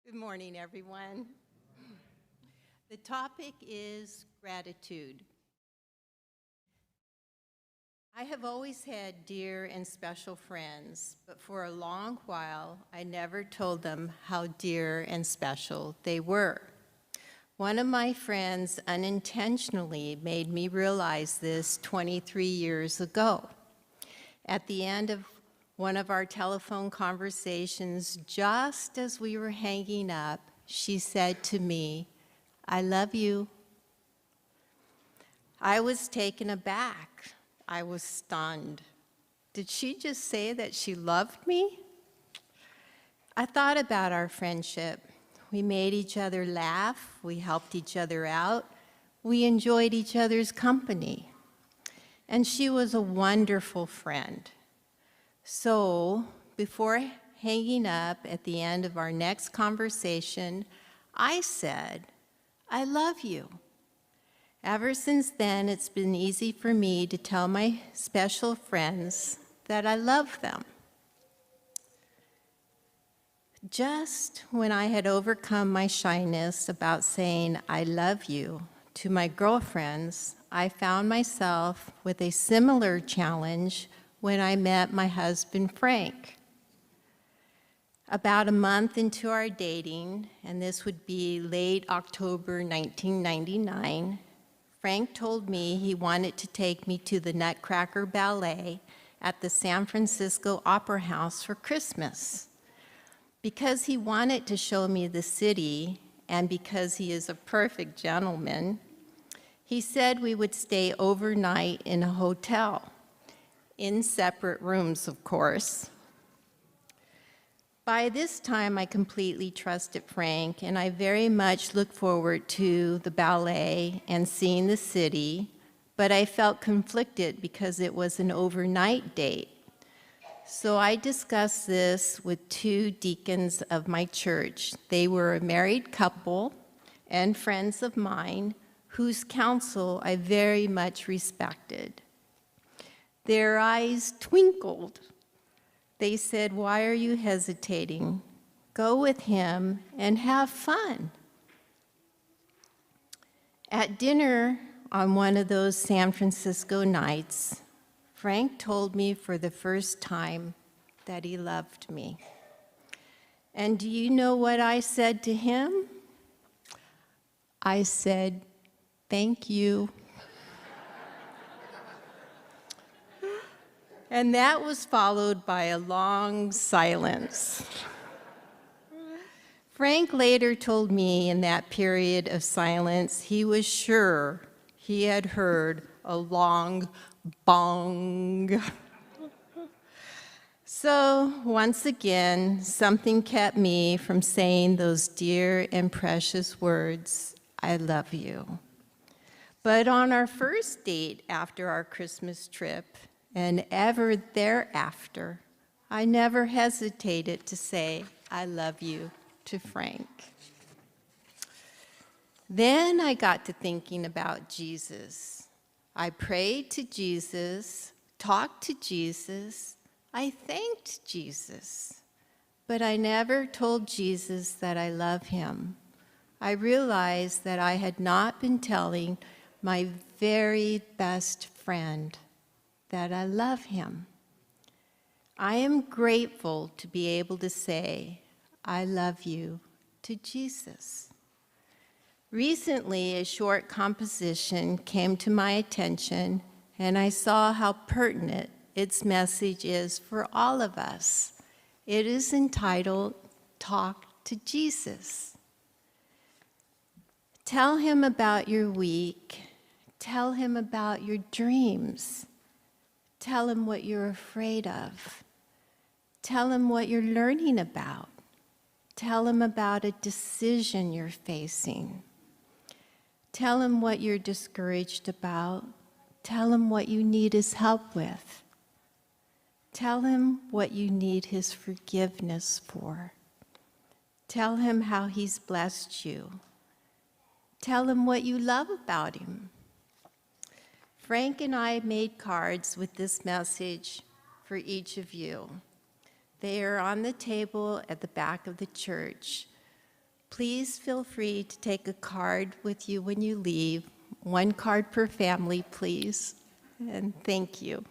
Good morning, everyone. The topic is gratitude. I have always had dear and special friends, but for a long while, I never told them how dear and special they were. One of my friends unintentionally made me realize this 23 years ago. At the end of one of our telephone conversations, just as we were hanging up, she said to me, "I love you." I was taken aback. I was stunned. Did she just say that she loved me? I thought about our friendship. We made each other laugh. We helped each other out. We enjoyed each other's company. And she was a wonderful friend. So, before hanging up at the end of our next conversation, I said, "I love you." Ever since then, it's been easy for me to tell my special friends that I love them. Just when I had overcome my shyness about saying "I love you" to my girlfriends, I found myself with a similar challenge when I met my husband, Frank. About a month into our dating, and this would be late October 1999, Frank told me he wanted to take me to the Nutcracker Ballet at the San Francisco Opera House for Christmas. Because he wanted to show me the city, and because he is a perfect gentleman, he said we would stay overnight in a hotel. In separate rooms, of course. By this time, I completely trusted Frank, and I very much looked forward to the ballet and seeing the city, but I felt conflicted because it was an overnight date. So I discussed this with two deacons of my church. They were a married couple and friends of mine whose counsel I very much respected. Their eyes twinkled. They said, "Why are you hesitating? Go with him and have fun." At dinner on one of those San Francisco nights, Frank told me for the first time that he loved me. And do you know what I said to him? I said, "Thank you." And that was followed by a long silence. Frank later told me in that period of silence he was sure he had heard a long bong. So once again, something kept me from saying those dear and precious words, "I love you." But on our first date after our Christmas trip, and ever thereafter, I never hesitated to say, "I love you" to Frank. Then I got to thinking about Jesus. I prayed to Jesus, talked to Jesus, I thanked Jesus, but I never told Jesus that I love him. I realized that I had not been telling my very best friend that I love him. I am grateful to be able to say, "I love you" to Jesus. Recently, a short composition came to my attention, and I saw how pertinent its message is for all of us. It is entitled, "Talk to Jesus." Tell him about your week. Tell him about your dreams. Tell him what you're afraid of. Tell him what you're learning about. Tell him about a decision you're facing. Tell him what you're discouraged about. Tell him what you need his help with. Tell him what you need his forgiveness for. Tell him how he's blessed you. Tell him what you love about him. Frank and I made cards with this message for each of you. They are on the table at the back of the church. Please feel free to take a card with you when you leave. One card per family, please. And thank you.